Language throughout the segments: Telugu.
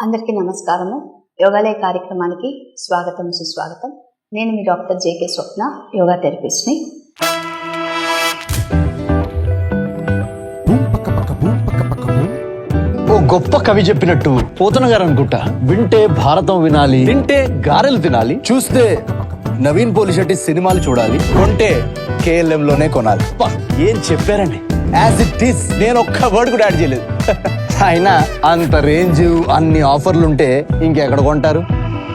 అందరికీ నమస్కారము. యోగాలయ కార్యక్రమానికి స్వాగతం, సుస్వాగతం. నేను మీ డాక్టర్ జేకే స్వప్న, యోగా థెరపిస్ట్ని. ఓ గొప్ప కవి చెప్పినట్టు పోతన గారు అనుకుంటా, వింటే భారతం వినాలి, తింటే గారెలు తినాలి, చూస్తే నవీన్ పోలిశెట్టి సినిమాలు చూడాలి, కొంటే KLM లోనే కొనాలి. ఏం చెప్పారండి. యాజ్ ఇట్ ఈస్, నేను ఒక్క వర్డ్ కూడా యాడ్ చేయలేదు. అయినా అంత రేంజ్, అన్ని ఆఫర్లు ఉంటే ఇంకెక్కడ కొంటారు?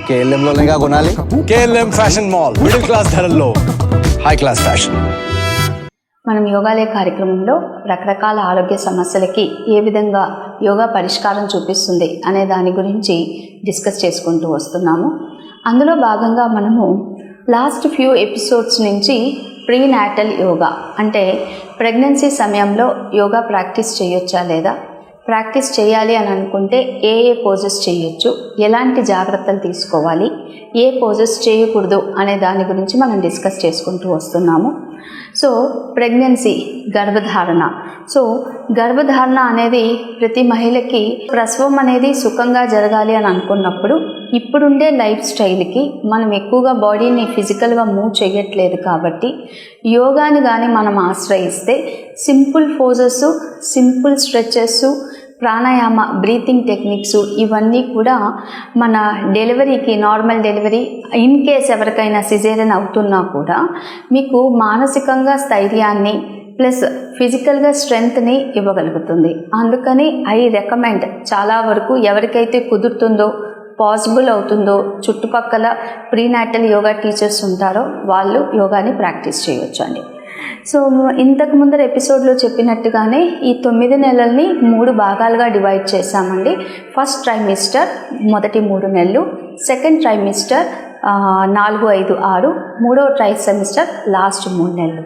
KLM లోనేగా కొనాలి. KLM fashion mall, middle class ధరల్లో హై క్లాస్ ఫ్యాషన్. మనం యోగాలయ కార్యక్రమంలో రకరకాల ఆరోగ్య సమస్యలకి ఏ విధంగా యోగా పరిష్కారం చూపిస్తుంది అనే దాని గురించి డిస్కస్ చేసుకుంటూ వస్తున్నాము. అందులో భాగంగా మనము లాస్ట్ ఫ్యూ ఎపిసోడ్స్ నుంచి ప్రీనాటల్ యోగా అంటే ప్రెగ్నెన్సీ సమయంలో యోగా ప్రాక్టీస్ చేయొచ్చా లేదా, ప్రాక్టీస్ చేయాలి అని అనుకుంటే ఏ పోజెస్ చేయొచ్చు, ఎలాంటి జాగ్రత్తలు తీసుకోవాలి, ఏ పోజెస్ చేయకూడదు అనే దాని గురించి మనం డిస్కస్ చేసుకుంటూ వస్తున్నాము. సో ప్రెగ్నెన్సీ, గర్భధారణ. సో గర్భధారణ అనేది ప్రతి మహిళకి ప్రసవం అనేది సుఖంగా జరగాలి అని అనుకున్నప్పుడు ఇప్పుడుండే లైఫ్ స్టైల్కి మనం ఎక్కువగా బాడీని ఫిజికల్గా మూవ్ చేయట్లేదు కాబట్టి యోగాని కానీ మనం ఆశ్రయిస్తే simple poses, simple stretches, pranayama, breathing techniques ఇవన్నీ కూడా మన డెలివరీకి, నార్మల్ డెలివరీ ఇన్ కేస్ ఎవరికైనా సిజేరియన్ అవుతున్నా కూడా మీకు మానసికంగా స్థైర్యాన్ని ప్లస్ ఫిజికల్గా స్ట్రెంగ్త్ని ఇవ్వగలుగుతుంది. అందుకని ఐ రికమెండ్, చాలా వరకు ఎవరికైతే కుదురుతుందో, పాసిబుల్ అవుతుందో, చుట్టుపక్కల ప్రీనాటల్ యోగా టీచర్స్ ఉంటారో వాళ్ళు యోగాని ప్రాక్టీస్ చేయొచ్చు అండి. సో ఇంతకు ముందర ఎపిసోడ్లో చెప్పినట్టుగానే ఈ 9 నెలల్ని 3 భాగాలుగా డివైడ్ చేశామండి. ఫస్ట్ ట్రైమిస్టర్ మొదటి 3 నెలలు, సెకండ్ ట్రైమిస్టర్ 4, 5, 6, మూడవ ట్రైసెమిస్టర్ లాస్ట్ 3 నెలలు.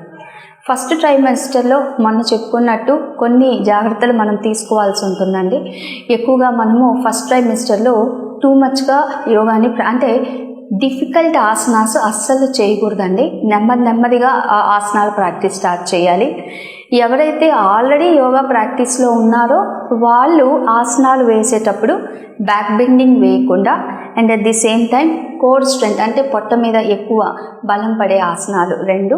ఫస్ట్ ట్రైమిస్టర్లో మనం చెప్పుకున్నట్టు కొన్ని జాగ్రత్తలు మనం తీసుకోవాల్సి ఉంటుందండి. ఎక్కువగా మనము ఫస్ట్ ట్రైమిస్టర్లో టూ మచ్గా యోగాని అంటే డిఫికల్ట్ ఆసనాస్ అస్సలు చేయకూడదండి. నెమ్మదిగా ఆసనాలు ప్రాక్టీస్ స్టార్ట్ చేయాలి. ఎవరైతే ఆల్రెడీ యోగా ప్రాక్టీస్లో ఉన్నారో వాళ్ళు ఆసనాలు వేసేటప్పుడు బ్యాక్ బెండింగ్ వేయకుండా and at the same time core strength అంటే పొట్ట మీద ఎక్కువ బలం పడే ఆసనాలు 2,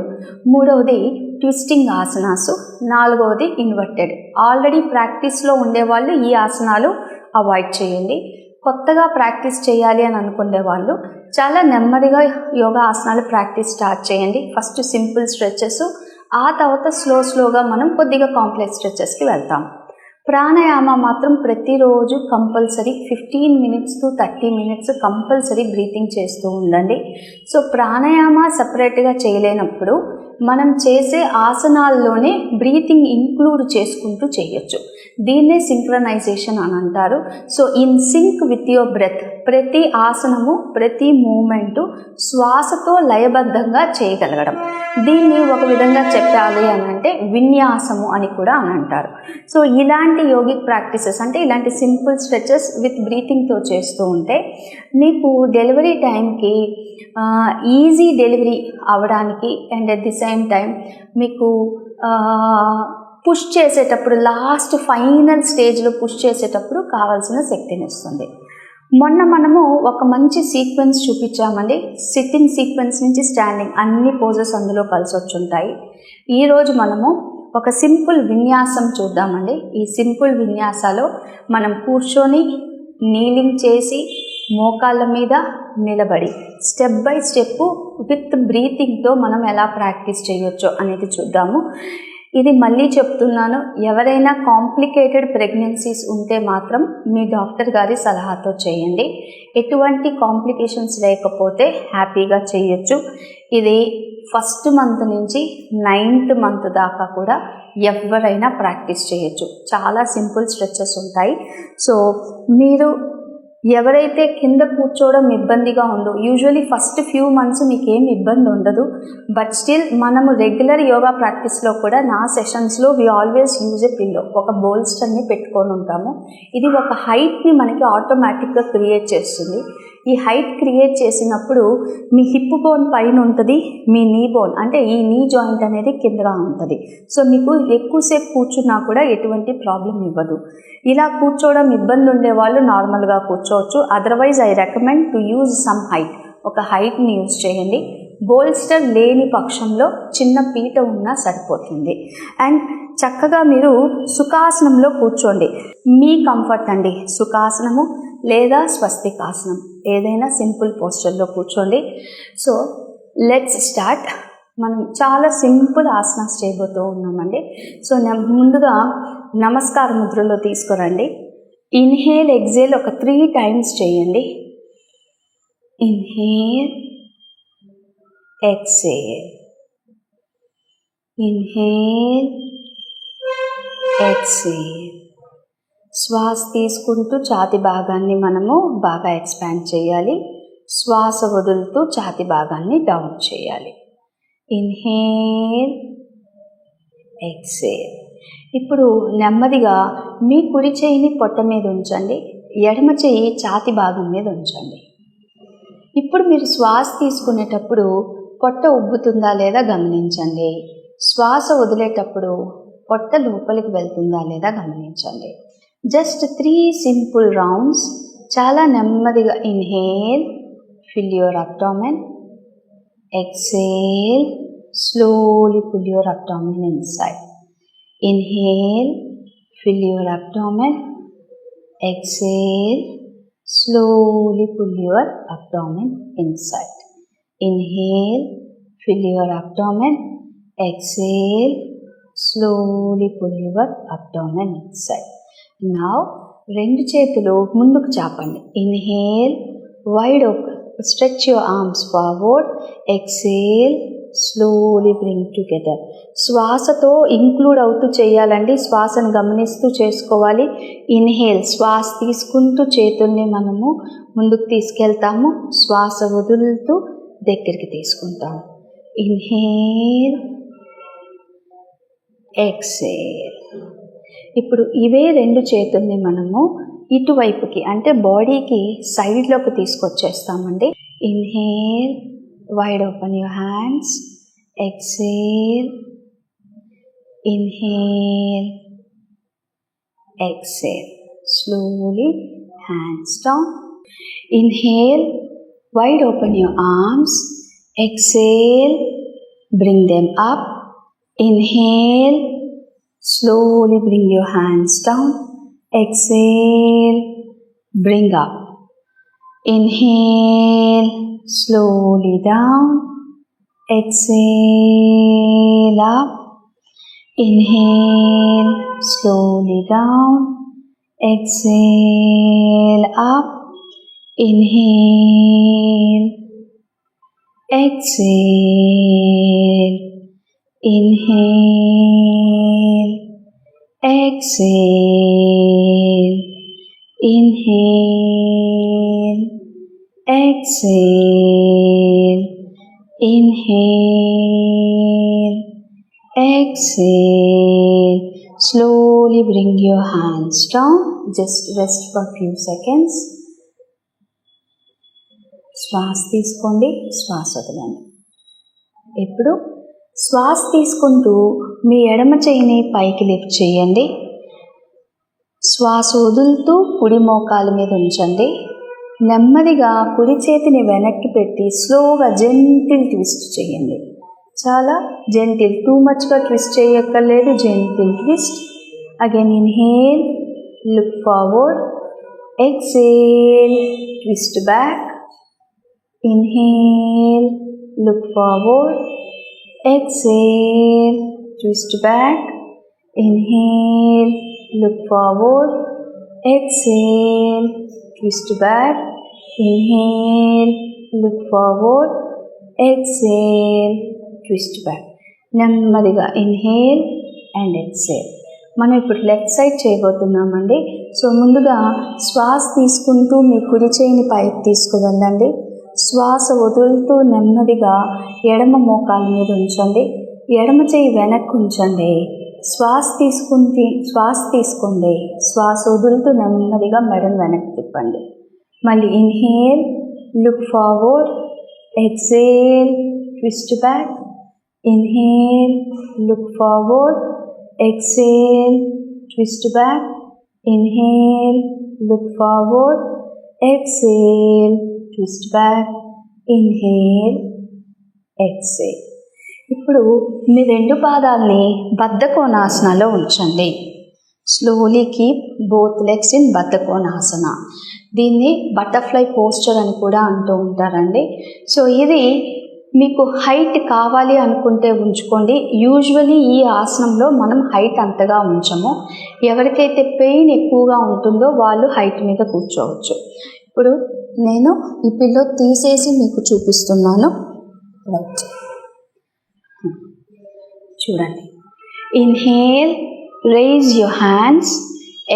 మూడవది ట్విస్టింగ్ ఆసనాసు, 4వది ఇన్వర్టెడ్. ఆల్రెడీ ప్రాక్టీస్లో ఉండేవాళ్ళు ఈ ఆసనాలు అవాయిడ్ చేయండి. కొత్తగా ప్రాక్టీస్ చేయాలి అని అనుకునే వాళ్ళు చాలా నెమ్మదిగా యోగా ఆసనాలు ప్రాక్టీస్ స్టార్ట్ చేయండి. ఫస్ట్ సింపుల్ స్ట్రెచెస్, ఆ తర్వాత స్లోగా మనం కొద్దిగా కాంప్లెక్స్ స్ట్రెచెస్కి వెళ్తాం. ప్రాణాయామ మాత్రం ప్రతిరోజు compulsory 15 minutes to 30 minutes compulsory breathing చేస్తూ ఉండండి. సో ప్రాణాయామ సపరేట్గా చేయలేనప్పుడు మనం చేసే ఆసనాల్లోనే బ్రీతింగ్ ఇంక్లూడ్ చేసుకుంటూ చేయొచ్చు. దీన్నే సింక్రనైజేషన్ అని అంటారు. So in sync with your breath, ప్రతి ఆసనము, ప్రతి మూమెంటు శ్వాసతో లయబద్ధంగా చేయగలగడం. దీన్ని ఒక విధంగా చెప్పాలి అని అంటే విన్యాసము అని కూడా అని అంటారు. సో ఇలాంటి యోగిక్ ప్రాక్టీసెస్ అంటే ఇలాంటి సింపుల్ స్ట్రెచెస్ విత్ బ్రీతింగ్తో చేస్తూ ఉంటే మీకు డెలివరీ టైంకి ఈజీ డెలివరీ అవ్వడానికి and at the same time మీకు పుష్ చేసేటప్పుడు, లాస్ట్ ఫైనల్ స్టేజ్లో పుష్ చేసేటప్పుడు కావాల్సిన శక్తిని ఇస్తుంది. మొన్న మనము ఒక మంచి సీక్వెన్స్ చూపించామండి. సిట్టింగ్ సీక్వెన్స్ నుంచి స్టాండింగ్ అన్ని పోజెస్ అందులో కలిసి వచ్చుంటాయి. ఈరోజు మనము ఒక సింపుల్ విన్యాసం చూద్దామండి. ఈ సింపుల్ విన్యాసాలో మనం కూర్చొని నీలింగ్ చేసి మోకాళ్ళ మీద నిలబడి స్టెప్ బై స్టెప్ విత్ బ్రీతింగ్తో మనం ఎలా ప్రాక్టీస్ చేయొచ్చో అనేది చూద్దాము. ఇది మళ్ళీ చెప్తున్నాను, ఎవరైనా కాంప్లికేటెడ్ ప్రెగ్నెన్సీస్ ఉంటే మాత్రం మీ డాక్టర్ గారి సలహాతో చేయండి. ఎటువంటి కాంప్లికేషన్స్ లేకపోతే హ్యాపీగా చేయొచ్చు. ఇది ఫస్ట్ మంత్ నుంచి 9th మంత్ దాకా కూడా ఎవరైనా ప్రాక్టీస్ చేయొచ్చు. చాలా సింపుల్ స్ట్రెచెస్ ఉంటాయి. సో మీరు ఎవరైతే కింద కూర్చోవడం ఇబ్బందిగా ఉందో, యూజువలీ ఫస్ట్ ఫ్యూ మంత్స్ మీకు ఏం ఇబ్బంది ఉండదు, బట్ స్టిల్ మనము రెగ్యులర్ యోగా ప్రాక్టీస్లో కూడా నా సెషన్స్లో we always use a pillow, ఒక బోల్స్టర్ని పెట్టుకొని ఉంటాము. ఇది ఒక హైట్ని మనకి ఆటోమేటిక్గా క్రియేట్ చేస్తుంది. ఈ హైట్ క్రియేట్ చేసినప్పుడు మీ హిప్ బోన్ పైన ఉంటుంది, మీ నీ బోన్ అంటే ఈ నీ జాయింట్ అనేది కిందగా ఉంటుంది. సో మీకు ఎక్కువసేపు కూర్చున్నా కూడా ఎటువంటి ప్రాబ్లం ఇవ్వదు. ఇలా కూర్చోవడం ఇబ్బంది ఉండే వాళ్ళు నార్మల్గా కూర్చోవచ్చు. Otherwise I recommend to use some height, ఒక హైట్ని యూజ్ చేయండి. బోల్స్టర్ లేని పక్షంలో చిన్న పీట ఉన్నా సరిపోతుంది. అండ్ చక్కగా మీరు సుఖాసనంలో కూర్చోండి. మీ కంఫర్ట్ అండి, సుఖాసనము లేదా స్వస్తికాసనం ఏదైనా సింపుల్ పోస్చర్లో కూర్చోండి. So let's start. మనం చాలా సింపుల్ ఆసనాస్ చేయబోతూ ఉన్నామండి. సో ముందుగా నమస్కార ముద్రలో తీసుకురండి. ఇన్హేల్ ఎగ్జేల్ ఒక 3 times చేయండి. Inhale exhale, inhale, exhale. శ్వాస తీసుకుంటూ ఛాతి భాగాన్ని మనము బాగా ఎక్స్పాండ్ చేయాలి. శ్వాస వదులుతూ ఛాతి భాగాన్ని డౌన్ చేయాలి. Inhale, exhale. ఇప్పుడు నెమ్మదిగా మీ కుడి చేయిని పొట్ట మీద ఉంచండి, ఎడమ చేయి ఛాతి భాగం మీద ఉంచండి. ఇప్పుడు మీరు శ్వాస తీసుకునేటప్పుడు పొట్ట ఉబ్బుతుందా లేదా గమనించండి. శ్వాస వదిలేటప్పుడు పొట్ట లోపలికి వెళ్తుందా లేదా గమనించండి. Just 3 simple rounds. చాలా నెమ్మదిగా inhale, fill your abdomen. Exhale, slowly pull your abdomen inside. Inhale, fill your abdomen. Exhale, slowly pull your abdomen inside. Inhale, fill your abdomen. Exhale, slowly pull your abdomen inside. Now, 2 చేతులు ముందుకు చాపండి. Inhale, wide open. Stretch your arms forward. Exhale, slowly bring together. శ్వాసతో ఇంక్లూడ్ అవుతూ చేయాలండి. శ్వాసను గమనిస్తూ చేసుకోవాలి. ఇన్హేల్, శ్వాస తీసుకుంటూ చేతుల్ని మనము ముందుకు తీసుకెళ్తాము. శ్వాస వదులుతూ దగ్గరికి తీసుకుంటాము. Inhale, exhale. ఇప్పుడు ఇవే 2 చేతుల్ని మనము ఇటువైపుకి అంటే బాడీకి సైడ్లోకి తీసుకొచ్చేస్తామండి. Inhale, wide open your hands. Exhale, inhale, exhale. Slowly hands down. Inhale, wide open your arms. Exhale, bring them up. Inhale, slowly bring your hands down. Exhale, bring up. Inhale, slowly down. Exhale up. Inhale, slowly down. Exhale up. Inhale, exhale. Inhale, exhale. Inhale, exhale. Inhale, exhale. Slowly bring your hands down. Just rest for a few seconds. శ్వాస తీసుకోండి, శ్వాస వదలండి. ఇప్పుడు శ్వాస తీసుకుంటూ మీ ఎడమ చేయిని పైకి లిఫ్ట్ చేయండి. శ్వాస వదులుతూ కుడి మోకాల మీద ఉంచండి. నెమ్మదిగా కుడి చేతిని వెనక్కి పెట్టి స్లోగా జెంటిల్ ట్విస్ట్ చేయండి. చాలా జెంటిల్, టూ మచ్గా ట్విస్ట్ చేయక్కర్లేదు. Gentle twist. Again inhale, look forward. Exhale, twist back. Inhale, look forward. Exhale, twist back. Inhale, look forward. Exhale, twist back. Inhale, look forward. Exhale, twist back. నెమ్మదిగా ఇన్హేల్ అండ్ ఎక్సేల్. మనం ఇప్పుడు లెఫ్ట్ సైడ్ చేయబోతున్నామండి. సో ముందుగా శ్వాస తీసుకుంటూ మీ కుడి చేయిని పైకి తీసుకువెళ్ళండి. శ్వాస వదులుతూ నెమ్మదిగా ఎడమ మోకాల మీద ఉంచండి. ఎడమ చేయి వెనక్కి ఉంచండి. శ్వాస తీసుకోండి. శ్వాస వదులుతూ నెమ్మదిగా మెడను వెనక్కి తిప్పండి. మళ్ళీ inhale, look forward, exhale, twist back, inhale, look forward, exhale, twist back, inhale, look forward, exhale, twist back, inhale, exhale. ఇప్పుడు మీ రెండు పాదాలని బద్ధకోణాసనలో ఉంచండి. Slowly keep both legs in Baddhakonasana. దీన్ని బటర్ఫ్లై పోస్చర్ అని కూడా అంటూ ఉంటారండి. సో ఇది మీకు హైట్ కావాలి అనుకుంటే ఉంచుకోండి. యూజువలీ ఈ ఆసనంలో మనం హైట్ అంతగా ఉంచము. ఎవరికైతే పెయిన్ ఎక్కువగా ఉంటుందో వాళ్ళు హైట్ మీద కూర్చోవచ్చు. ఇప్పుడు నేను ఈ పిల్లో తీసేసి మీకు చూపిస్తున్నాను. రైట్, చూడండి. Inhale, rise your hands,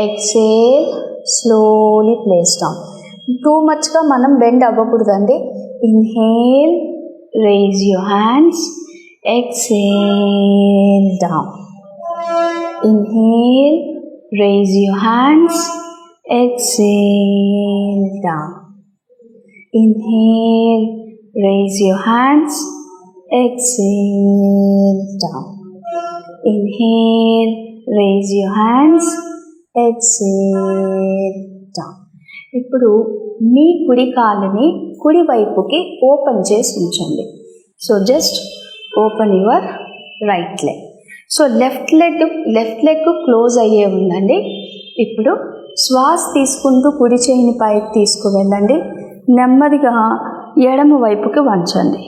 exhale, slowly place down. Too మచ్గా మనం బెండ్ అవ్వకూడదండి. Inhale, rise your hands, exhale down. Inhale, rise your hands, exhale down. Inhale, raise your hands, exhale down. Inhale, raise your hands, exhale down. ఇప్పుడు మీ కుడి కాలుని కుడి వైపుకి ఓపెన్ చేసి ఉంచండి. So just open your right leg. So left leg close అయ్యే ఉందండి. ఇప్పుడు శ్వాస తీసుకుంటూ కుడి చేయిని పైకి తీసుకువెళ్ళండి. నెమ్మదిగా ఎడమ వైపుకి వంచండి.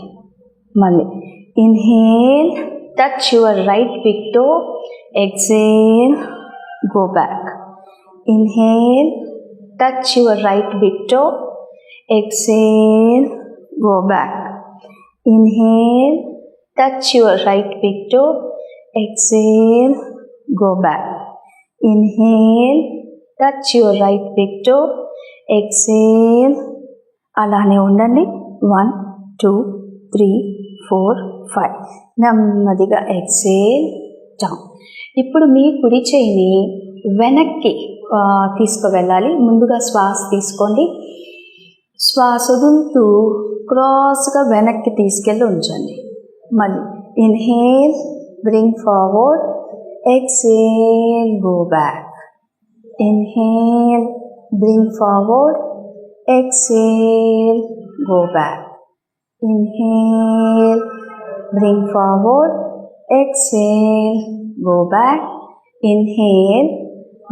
మళ్ళీ inhale, touch your right big toe, exhale, go back. Inhale, touch your right big toe, exhale, go back. Inhale, touch your right big toe, exhale, go back. Inhale, touch your right big toe, exhale. అలానే ఉండండి. 1 2 3 4 5. నెమ్మదిగా ఎక్సేల్ డౌన్. ఇప్పుడు మీ కుడి చేయిని వెనక్కి తీసుకువెళ్ళాలి. ముందుగా శ్వాస తీసుకోండి. శ్వాస వదులుతూ క్రాస్గా వెనక్కి తీసుకెళ్ళి ఉంచండి. మళ్ళీ inhale, bring forward, exhale, go back. Inhale, bring forward, exhale, go back. Inhale, bring forward, exhale, go back. Inhale,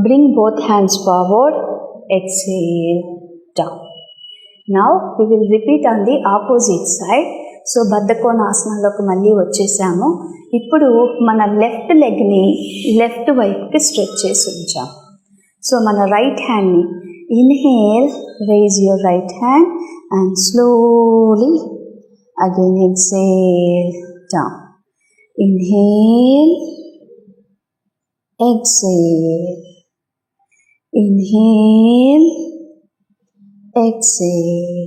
bring both hands forward, exhale, down. Now we will repeat on the opposite side. So బద్ధకోణాసనంలోకి మళ్ళీ వచ్చేసాము. ఇప్పుడు మన లెఫ్ట్ లెగ్ని లెఫ్ట్ వైపుకి స్ట్రెచ్ చేసి ఉంచాము. సో మన రైట్ హ్యాండ్ని inhale, rise your right hand and slowly again exhale down. Inhale, exhale, inhale, exhale,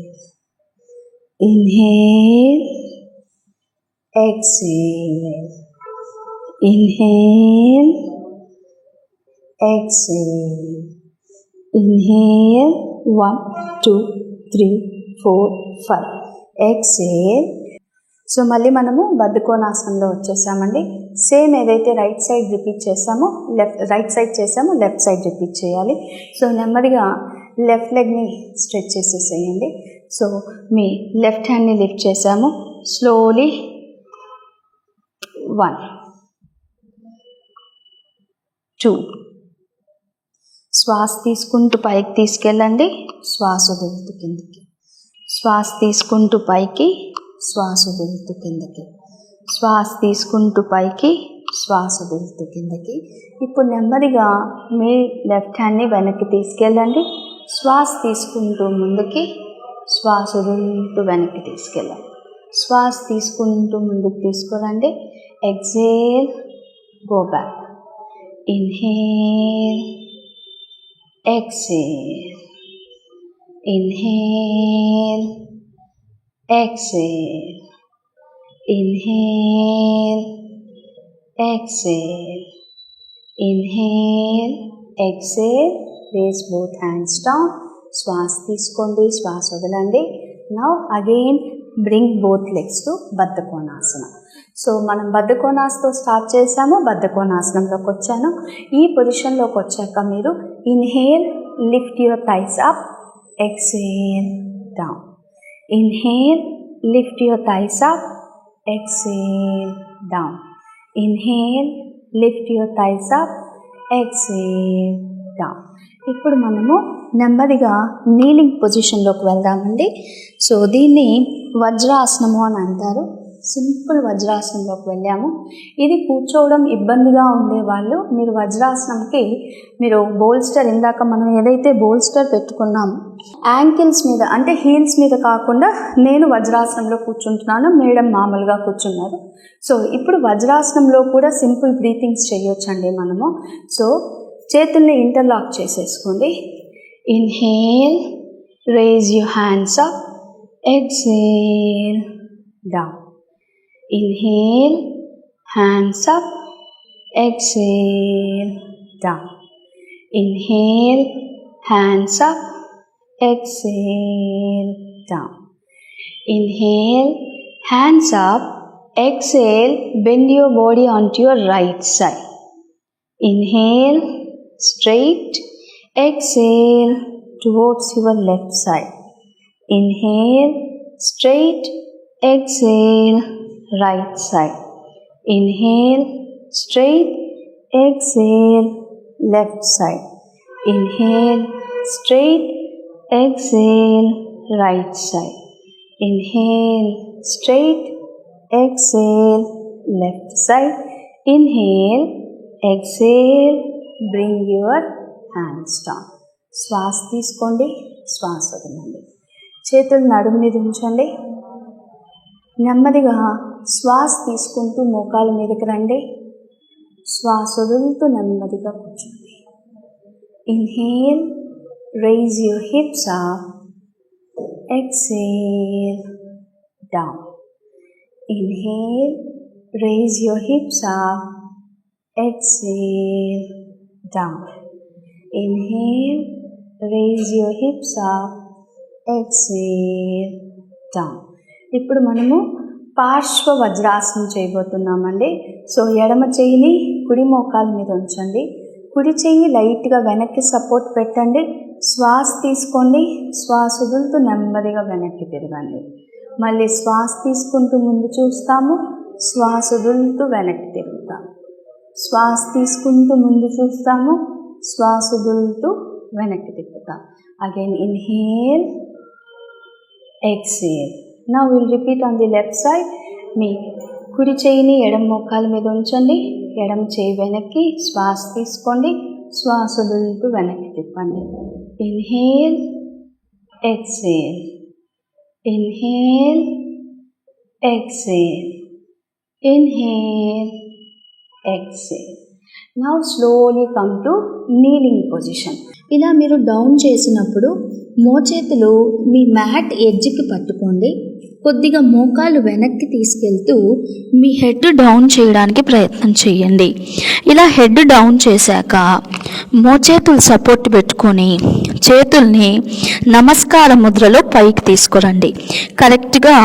inhale, exhale, inhale, exhale, inhale, 1 2 3 4 5, exhale. So మళ్ళీ మనము బద్ధకోణాసనంలో వచ్చేసామండి. సేమ్ ఏదైతే రైట్ సైడ్ రిపీట్ చేసామో రైట్ సైడ్ చేసామో లెఫ్ట్ సైడ్ రిపీట్ చేయాలి. సో నెమ్మదిగా లెఫ్ట్ లెగ్ని స్ట్రెచ్ చేసేసేయండి. సో మీ లెఫ్ట్ హ్యాండ్ని లిఫ్ట్ చేసాము. స్లోలీ 1 2. శ్వాస తీసుకుంటూ పైకి తీసుకెళ్ళండి. శ్వాస వదులుతూ కిందకి. శ్వాస తీసుకుంటూ పైకి, శ్వాస వదులుతూ కిందకి. శ్వాస తీసుకుంటూ పైకి, శ్వాస వదులుతూ కిందకి. ఇప్పుడు నెమ్మదిగా మీ లెఫ్ట్ హ్యాండ్ని వెనక్కి తీసుకెళ్ళండి. శ్వాస తీసుకుంటూ ముందుకి, శ్వాస వదులుతూ వెనక్కి తీసుకెళ్ళండి. శ్వాస తీసుకుంటూ ముందుకు తీసుకురండి. Exhale, go back. Inhale, exhale, inhale, exhale, inhale, exhale, inhale, exhale. Raise both hands down. శ్వాస తీసుకోండి, శ్వాస వదలండి. Now again bring both legs to Baddhakonasana. So మనం బద్ధకోణాసతో స్టార్ట్ చేసాము, బద్ధకోణాసనంలోకి వచ్చాను. ఈ పొజిషన్లోకి వచ్చాక మీరు inhale, lift your thighs up, exhale down. Inhale, lift your thighs up, exhale down. Inhale, lift your thighs up, exhale down. ఇప్పుడు మనము నెమ్మదిగా నీలింగ్ పొజిషన్లోకి వెళ్దామండి. సో దీన్ని వజ్రాసనము అని అంటారు. సింపుల్ వజ్రాసనంలోకి వెళ్ళాము. ఇది కూర్చోవడం ఇబ్బందిగా ఉండేవాళ్ళు మీరు వజ్రాసనంకి మీరు బోల్స్టర్, ఇందాక మనం ఏదైతే బోల్స్టర్ పెట్టుకున్నామో యాంకిల్స్ మీద అంటే హీల్స్ మీద కాకుండా నేను వజ్రాసనంలో కూర్చుంటున్నాను, మేడం మామూలుగా కూర్చున్నారు. సో ఇప్పుడు వజ్రాసనంలో కూడా సింపుల్ బ్రీతింగ్స్ చేయొచ్చండి మనము. సో చేతుల్ని ఇంటర్లాక్ చేసేసుకోండి. Inhale, raise your hands up, exhale down. Inhale, hands up, exhale, down. Inhale, hands up, exhale, down. Inhale, hands up, exhale, bend your body onto your right side. Inhale, straight, exhale, towards your left side. Inhale, straight, exhale, right side. Inhale, straight, exhale, left side. Inhale, straight, exhale, right side. Inhale, straight, exhale, left side. Inhale, exhale, bring your hands down. శ్వాస తీసుకోండి, శ్వాస వదలండి. చేతులు నడుము మీద ఉంచండి. నెమ్మదిగా శ్వాస తీసుకుంటూ మోకాల మీదకి రండి. శ్వాస వదులుతూ నెమ్మదిగా కూర్చోండి. Inhale, rise your hips up, exhale down. Inhale, rise your hips up, exhale down. Inhale, rise your hips up, exhale down. ఇప్పుడు మనము పార్శ్వ వజ్రాసనం చేయబోతున్నామండి. సో ఎడమ చెయ్యిని కుడి మోకాల మీద ఉంచండి. కుడి చెయ్యి లైట్గా వెనక్కి సపోర్ట్ పెట్టండి. శ్వాస తీసుకోండి. శ్వాస వదులుతూ నెమ్మదిగా వెనక్కి తిరగండి. మళ్ళీ శ్వాస తీసుకుంటూ ముందు చూస్తాము, శ్వాస వదులుతూ వెనక్కి తిరుగుతాము. శ్వాస తీసుకుంటూ ముందు చూస్తాము, శ్వాస వదులుతూ వెనక్కి తిప్పుతాం. Again inhale, exhale. Now we'll repeat on the left side. మీ కుడి చేయిని ఎడమ మోకాల మీద ఉంచండి. ఎడమ చేయి వెనక్కి, శ్వాస తీసుకోండి. శ్వాస వదులుతూ వెనక్కి తిప్పండి. Inhale, exhale. Inhale, exhale. Inhale, exhale. Now slowly come to kneeling position. ఇలా మీరు డౌన్ చేసినప్పుడు మోచేతులు మీ మ్యాట్ ఎడ్జ్కి పట్టుకోండి. కొద్దిగా మోకాలు వెనక్కి తీసుకెళ్తూ మీ హెడ్ డౌన్ చేయడానికి ప్రయత్నం చేయండి. ఇలా హెడ్ డౌన్ చేశాక మోచేతులు సపోర్ట్ పెట్టుకొని చేతుల్ని నమస్కార ముద్రలో పైకి తీసుకురండి. కరెక్ట్గా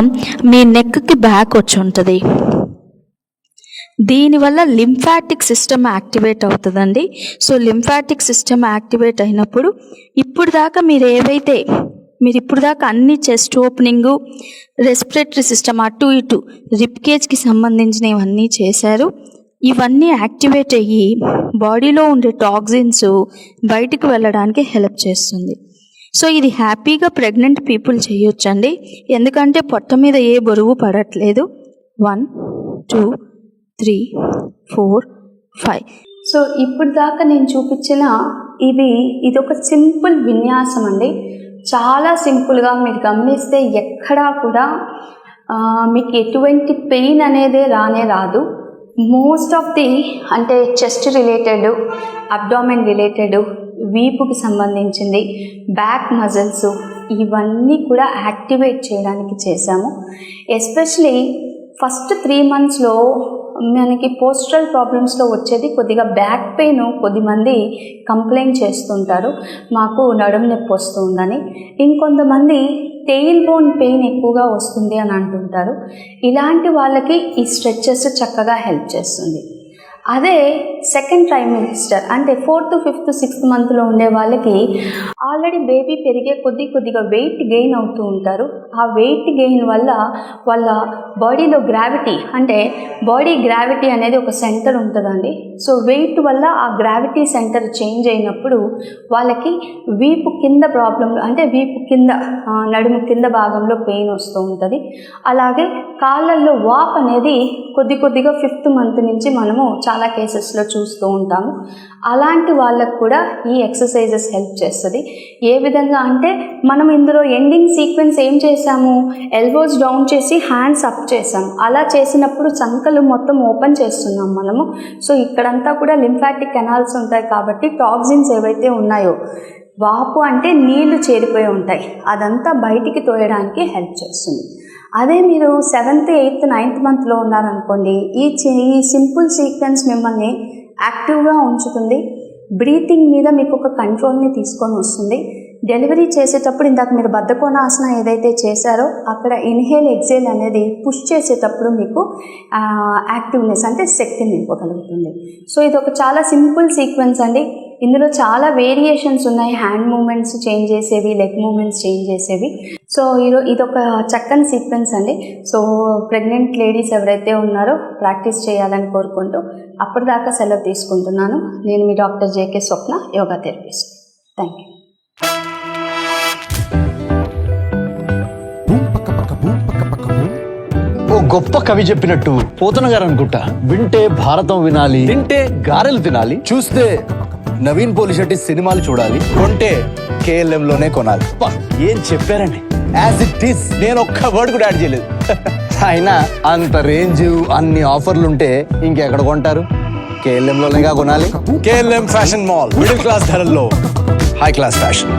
మీ నెక్కి బ్యాక్ వచ్చి ఉంటుంది. దీనివల్ల లింఫాటిక్ సిస్టమ్ యాక్టివేట్ అవుతుందండి. సో లింఫాటిక్ సిస్టమ్ యాక్టివేట్ అయినప్పుడు ఇప్పుడు దాకా మీరు ఇప్పుడు దాకా అన్ని చెస్ట్ ఓపెనింగు, రెస్పిరేటరీ సిస్టమ్ అటు ఇటు రిప్ కేజ్కి సంబంధించినవన్నీ చేశారు. ఇవన్నీ యాక్టివేట్ అయ్యి బాడీలో ఉండే టాక్సిన్స్ బయటికి వెళ్ళడానికి హెల్ప్ చేస్తుంది. సో ఇది హ్యాపీగా ప్రెగ్నెంట్ పీపుల్ చేయొచ్చండి. ఎందుకంటే పొట్ట మీద ఏ బరువు పడట్లేదు. 1 2 3 4 5. సో ఇప్పుడు దాకా నేను చూపించిన ఇది ఒక సింపుల్ విన్యాసం అండి. చాలా సింపుల్గా మీరు గమనిస్తే ఎక్కడా కూడా మీకు ఎటువంటి పెయిన్ అనేది రాదు. మోస్ట్ ఆఫ్ ది అంటే చెస్ట్ రిలేటెడ్, అబ్డామెన్ రిలేటెడ్, వీపుకి సంబంధించింది, బ్యాక్ మజిల్స్ ఇవన్నీ కూడా యాక్టివేట్ చేయడానికి చేశాము. ఎస్పెషలీ ఫస్ట్ 3 monthsలో మనకి పోస్టరల్ ప్రాబ్లమ్స్లో వచ్చేది కొద్దిగా బ్యాక్ పెయిన్ కొద్దిమంది కంప్లైంట్ చేస్తుంటారు, మాకు నడుము నొప్పి వస్తుందని. ఇంకొంతమంది టెయిల్ బోన్ పెయిన్ ఎక్కువగా వస్తుంది అని అంటుంటారు. ఇలాంటి వాళ్ళకి ఈ స్ట్రెచెస్ చక్కగా హెల్ప్ చేస్తుంది. అదే సెకండ్ ట్రైమిస్టర్ అంటే 4th, 5th, 6th మంత్లో ఉండే వాళ్ళకి ఆల్రెడీ బేబీ పెరిగే కొద్దిగా వెయిట్ గెయిన్ అవుతూ ఉంటారు. ఆ వెయిట్ గెయిన్ వల్ల వాళ్ళ బాడీలో గ్రావిటీ అంటే బాడీ గ్రావిటీ అనేది ఒక సెంటర్ ఉంటుందండి. సో వెయిట్ వల్ల ఆ గ్రావిటీ సెంటర్ చేంజ్ అయినప్పుడు వాళ్ళకి వీపు కింద ప్రాబ్లం అంటే వీపు కింద నడుము కింద భాగంలో పెయిన్ వస్తూ ఉంటుంది. అలాగే కాళ్ళల్లో వాప్ అనేది కొద్దిగా 5th మంత్ నుంచి మనము చాలా కేసెస్లో చూస్తూ ఉంటాము. అలాంటి వాళ్ళకు కూడా ఈ ఎక్సర్సైజెస్ హెల్ప్ చేస్తుంది. ఏ విధంగా అంటే మనం ఇందులో ఎండింగ్ సీక్వెన్స్ ఏం చేసాము, ఎల్బోస్ డౌన్ చేసి హ్యాండ్స్ అప్ చేసాము. అలా చేసినప్పుడు చంకలు మొత్తం ఓపెన్ చేస్తున్నాం మనము. సో ఇక్కడంతా కూడా లింఫాటిక్ కెనాల్స్ ఉంటాయి కాబట్టి టాక్సిన్స్ ఏవైతే ఉన్నాయో, వాపు అంటే నీళ్లు చేరిపోయి ఉంటాయి, అదంతా బయటికి తోయడానికి హెల్ప్ చేస్తుంది. అదే మీరు 7th, 8th, 9th మంత్లో ఉన్నారనుకోండి, ఈ సింపుల్ సీక్వెన్స్ మిమ్మల్ని యాక్టివ్గా ఉంచుతుంది. బ్రీతింగ్ మీద మీకు ఒక కంట్రోల్ని తీసుకొని వస్తుంది. డెలివరీ చేసేటప్పుడు ఇందాక మీరు బద్ధకోణాసన ఏదైతే చేశారో అక్కడ ఇన్హేల్ ఎక్సేల్ అనేది పుష్ చేసేటప్పుడు మీకు యాక్టివ్నెస్ అంటే శక్తిని ఇవ్వగలుగుతుంది. సో ఇది ఒక చాలా సింపుల్ సీక్వెన్స్ అండి. ఇందులో చాలా వేరియేషన్స్ ఉన్నాయి, హ్యాండ్ మూమెంట్స్ చేంజ్ చేసేవి, లెగ్ మూమెంట్స్ చేంజ్ చేసేవి. సో ఇదొక చక్కని సీక్వెన్స్ అండి. సో ప్రెగ్నెంట్ లేడీస్ ఎవరైతే ఉన్నారో ప్రాక్టీస్ చేయాలని కోరుకుంటూ అప్పటిదాకా సెలవు తీసుకుంటున్నాను. నేను మీ doctor J K Swapna, yoga therapist. Thank you. ఓ గొప్ప కవి చెప్పినట్టు పోతన గారు అనుకుంటా, వింటే భారతం వినాలి, తింటే గారెలు తినాలి, చూస్తే నవీన్ పోలిశెట్టి సినిమాలు చూడాలి, కొంటే KLM లోనే కొనాలి. ఏం చెప్పారండి, యాజ్ ఇట్ ఈస్. నేను ఒక్క వర్డ్ కూడా యాడ్ చేయలేదు. అయినా అంత రేంజ్ అన్ని ఆఫర్లుంటే ఇంకెక్కడ కొంటారు? KLM లోనేగా కొనాలి. KLM fashion mall, middle class ధరల్లో హై క్లాస్ ఫ్యాషన్.